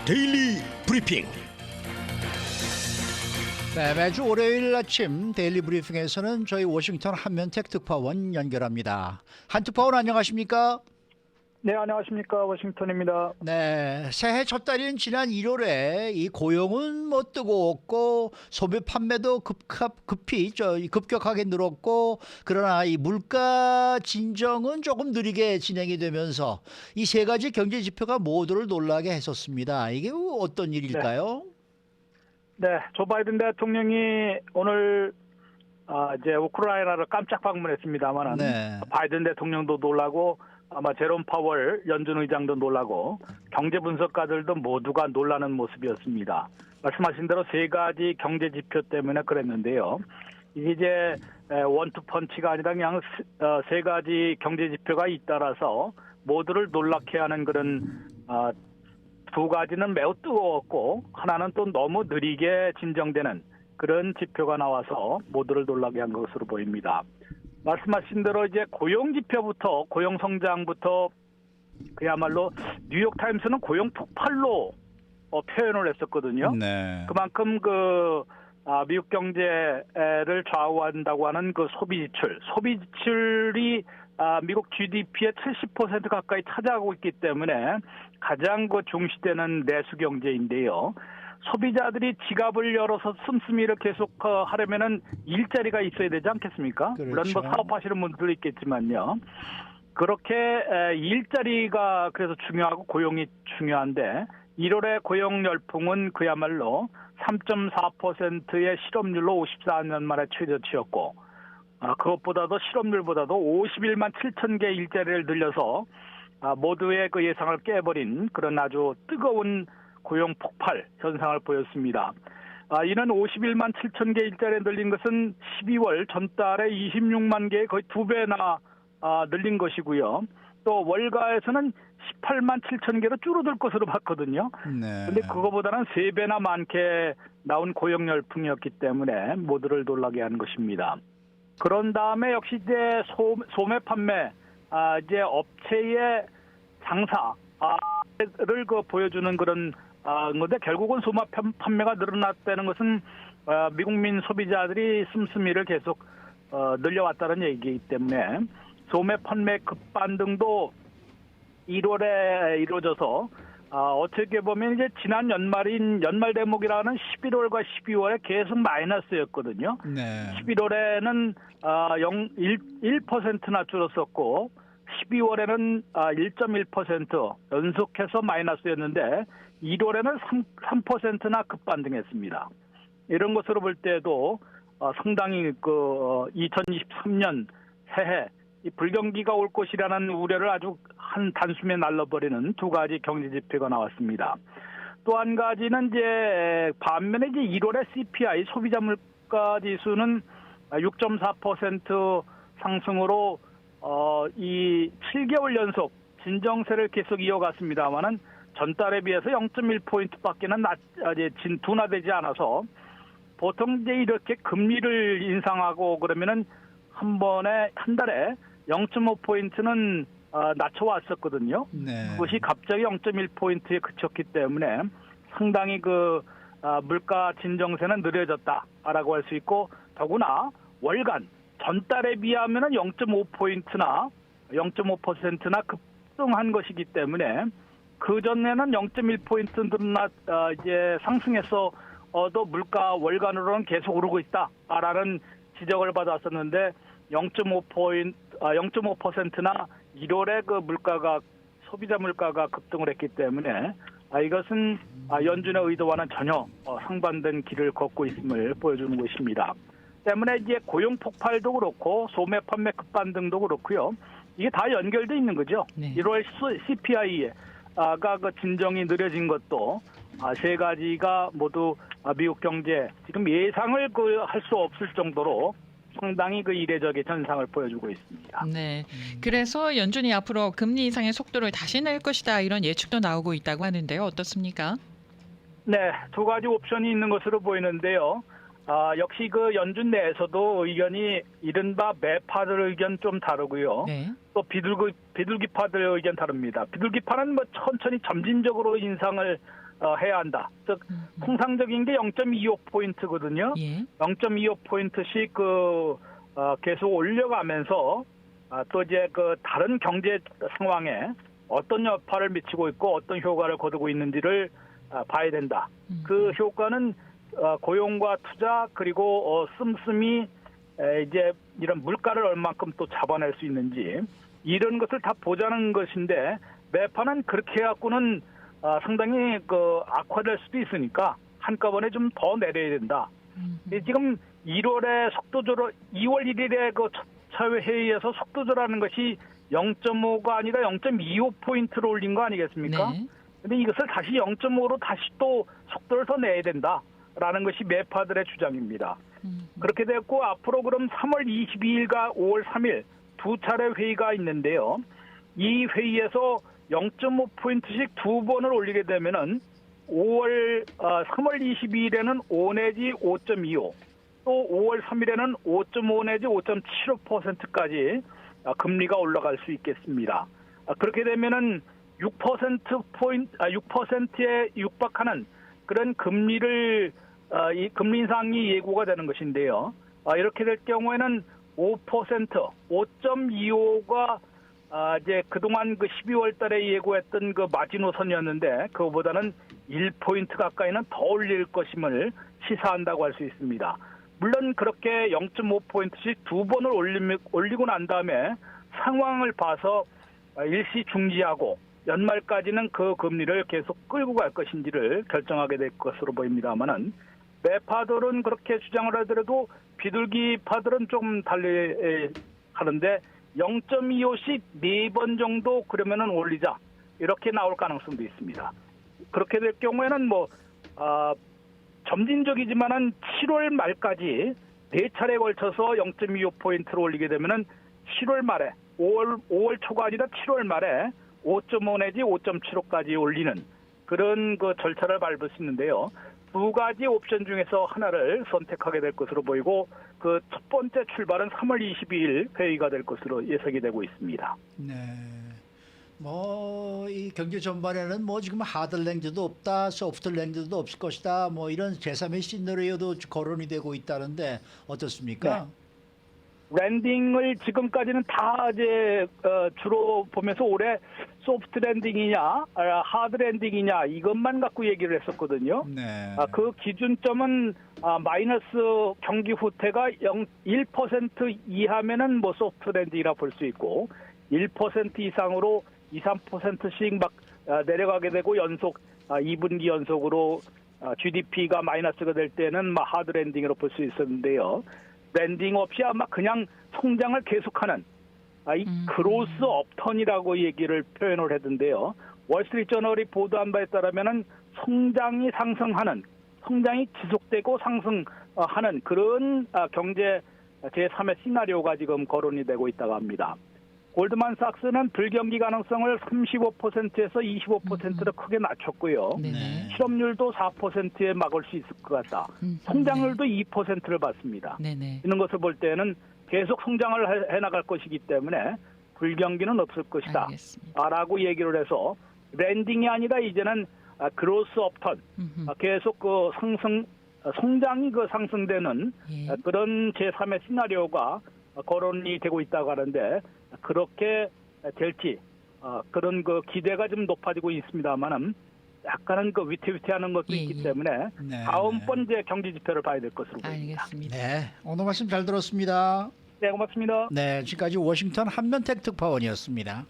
데일리 브리핑. 네, 매주 월요일 아침 데일리 브리핑에서는 저희 워싱턴 한면택 특파원 연결합니다. 한 특파원 안녕하십니까? 네, 안녕하십니까. 워싱턴입니다. 네, 새해 첫 달인 지난 1월에 이 고용은 뭐 뜨거웠고 소비 판매도 급격하게 늘었고, 그러나 이 물가 진정은 조금 느리게 진행이 되면서 이 세 가지 경제 지표가 모두를 놀라게 했었습니다. 이게 어떤 일일까요? 네, 조 바이든 대통령이 오늘 이제 우크라이나를 깜짝 방문했습니다만, 네. 바이든 대통령도 놀라고 아마 제롬 파월 연준 의장도 놀라고 경제 분석가들도 모두가 놀라는 모습이었습니다. 말씀하신 대로 세 가지 경제 지표 때문에 그랬는데요. 이게 이제 원투펀치가 아니라 그냥 세 가지 경제 지표가 잇따라서 모두를 놀랍게 하는 그런 두 가지는 매우 뜨거웠고 하나는 또 너무 느리게 진정되는 그런 지표가 나와서 모두를 놀라게 한 것으로 보입니다. 말씀하신 대로 이제 고용 지표부터 고용 성장부터 그야말로 뉴욕 타임스는 고용 폭발로 표현을 했었거든요. 네. 그만큼 미국 경제를 좌우한다고 하는 그 소비 지출이 미국 GDP의 70% 가까이 차지하고 있기 때문에 가장 중시되는 내수 경제인데요. 소비자들이 지갑을 열어서 씀씀이를 계속 하려면은 일자리가 있어야 되지 않겠습니까? 그렇죠. 물론 뭐 사업하시는 분들도 있겠지만요. 그렇게 일자리가 그래서 중요하고 고용이 중요한데 1월의 고용 열풍은 그야말로 3.4%의 실업률로 54년 만에 최저치였고 그것보다도 실업률보다도 51만 7천 개 일자리를 늘려서 모두의 그 예상을 깨버린 그런 아주 뜨거운 고용 폭발 현상을 보였습니다. 이는 51만 7천 개 일자리에 늘린 것은 12월 전달에 26만 개의 거의 두 배나 늘린 것이고요. 또 월가에서는 18만 7천 개로 줄어들 것으로 봤거든요. 네. 그런데 그거보다는 세 배나 많게 나온 고용 열풍이었기 때문에 모두를 놀라게 한 것입니다. 그런 다음에 역시 이제 소매 판매, 이제 업체의 장사를 보여주는 그런 건데 결국은 소매 판매가 늘어났다는 것은 미국민 소비자들이 씀씀이를 계속 늘려왔다는 얘기이기 때문에 소매 판매 급반등도 1월에 이루어져서 어떻게 보면 이제 지난 연말 대목이라는 11월과 12월에 계속 마이너스였거든요. 네. 11월에는 1%나 줄었었고 12월에는 1.1% 연속해서 마이너스였는데 1월에는 3%나 급반등했습니다. 이런 것으로 볼 때도 상당히 2023년 새해 이 불경기가 올 것이라는 우려를 아주 한 단숨에 날려버리는 두 가지 경제 지표가 나왔습니다. 또 한 가지는 이제 반면에 이제 1월의 CPI 소비자 물가 지수는 6.4% 상승으로 이 7개월 연속 진정세를 계속 이어갔습니다만은 전달에 비해서 0.1포인트밖에는 둔화되지 않아서 보통 이제 이렇게 금리를 인상하고 그러면은 한 달에 0.5포인트는 낮춰왔었거든요. 네. 그것이 갑자기 0.1포인트에 그쳤기 때문에 상당히 물가 진정세는 느려졌다라고 할 수 있고 더구나 월간 전달에 비하면은 0.5포인트나 0.5%나 급등한 것이기 때문에 그 전에는 0.1포인트나 이제 상승해서도 물가 월간으로는 계속 오르고 있다라는 지적을 받았었는데 0.5%나 1월에 소비자 물가가 급등을 했기 때문에 이것은 연준의 의도와는 전혀 상반된 길을 걷고 있음을 보여주는 것입니다. 때문에 이제 고용 폭발도 그렇고 소매 판매 급반등도 그렇고요. 이게 다 연결돼 있는 거죠. 네. 1월 CPI가 진정이 느려진 것도 세 가지가 모두 미국 경제 지금 예상을 할 수 없을 정도로 상당히 이례적인 현상을 보여주고 있습니다. 네. 그래서 연준이 앞으로 금리 인상의 속도를 다시 낼 것이다 이런 예측도 나오고 있다고 하는데요. 어떻습니까? 네, 두 가지 옵션이 있는 것으로 보이는데요. 역시 연준 내에서도 의견이 이른바 매파들 의견 좀 다르고요. 네. 또 비둘기파들 의견 다릅니다. 비둘기파는 천천히 점진적으로 인상을 해야 한다. 즉 통상적인 게 0.25포인트거든요. 예. 0.25포인트씩 계속 올려가면서 또 이제 다른 경제 상황에 어떤 여파를 미치고 있고 어떤 효과를 거두고 있는지를 봐야 된다. 그 효과는 고용과 투자 그리고 씀씀이 이제 이런 물가를 얼만큼 또 잡아낼 수 있는지 이런 것을 다 보자는 것인데 매파는 그렇게 해갖고는 상당히 악화될 수도 있으니까 한꺼번에 좀 더 내려야 된다. 지금 1월에 속도조절, 2월 1일에 첫 회의에서 속도조절하는 것이 0.5가 아니라 0.25포인트로 올린 거 아니겠습니까? 네. 근데 이것을 다시 0.5로 다시 또 속도를 더 내야 된다라는 것이 매파들의 주장입니다. 그렇게 됐고 앞으로 그럼 3월 22일과 5월 3일 두 차례 회의가 있는데요. 이 회의에서 0.5포인트씩 두 번을 올리게 되면은 3월 22일에는 5 내지 5.25, 또 5월 3일에는 5.5 내지 5.75%까지 금리가 올라갈 수 있겠습니다. 그렇게 되면은 6%에 육박하는 그런 금리를 이 금리 인상이 예고가 되는 것인데요. 이렇게 될 경우에는 5%, 5.25가 이제 그동안 12월 달에 예고했던 마지노선이었는데 그거보다는 1포인트 가까이는 더 올릴 것임을 시사한다고 할 수 있습니다. 물론 그렇게 0.5포인트씩 두 번을 올리고 난 다음에 상황을 봐서 일시 중지하고 연말까지는 그 금리를 계속 끌고 갈 것인지를 결정하게 될 것으로 보입니다만은 매파들은 그렇게 주장을 하더라도 비둘기파들은 좀 달리 하는데 0.25씩 4번 정도 그러면은 올리자 이렇게 나올 가능성도 있습니다. 그렇게 될 경우에는 점진적이지만은 7월 말까지 4차례에 걸쳐서 0.25포인트로 올리게 되면은 7월 말에 5월 초가 아니라 7월 말에 5.5 내지 5.75까지 올리는 그런 절차를 밟을 수 있는데요. 두 가지 옵션 중에서 하나를 선택하게 될 것으로 보이고 그 첫 번째 출발은 3월 22일 회의가 될 것으로 예상이 되고 있습니다. 네. 이 경제 전반에는 지금 하드랜드도 없다, 소프트랜드도 없을 것이다, 이런 제3의 시나리오도 거론이 되고 있다는데 어떻습니까? 네. 랜딩을 지금까지는 다 이제 주로 보면서 올해 소프트 랜딩이냐, 하드 랜딩이냐 이것만 갖고 얘기를 했었거든요. 네. 그 기준점은 마이너스 경기 후퇴가 1% 이하면은 소프트 랜딩이라 볼 수 있고 1% 이상으로 2, 3%씩 막 내려가게 되고 연속 2분기 연속으로 GDP가 마이너스가 될 때는 하드 랜딩으로 볼 수 있었는데요. 랜딩 없이 아마 그냥 성장을 계속하는 이 그로스 업턴이라고 얘기를 표현을 했는데요. 월스트리트저널이 보도한 바에 따르면은 성장이 상승하는, 성장이 지속되고 상승하는 그런 경제 제3의 시나리오가 지금 거론이 되고 있다고 합니다. 골드만삭스는 불경기 가능성을 35%에서 25%로 크게 낮췄고요. 네네. 실업률도 4%에 막을 수 있을 것 같다. 성장률도 2%를 받습니다. 네네. 이런 것을 볼 때는 계속 성장을 해나갈 것이기 때문에 불경기는 없을 것이다. 알겠습니다. 라고 얘기를 해서 랜딩이 아니라 이제는 그로스 업턴, 계속 성장이 상승되는 예. 그런 제3의 시나리오가 거론이 되고 있다고 하는데 그렇게 될지 그런 기대가 좀 높아지고 있습니다만은 약간은 위태위태하는 것도 예, 있기 예. 때문에 네. 다음번 이제 경제 지표를 봐야 될 것으로 보입니다. 알겠습니다. 네. 오늘 말씀 잘 들었습니다. 네, 고맙습니다. 네, 지금까지 워싱턴 한면택 특파원이었습니다.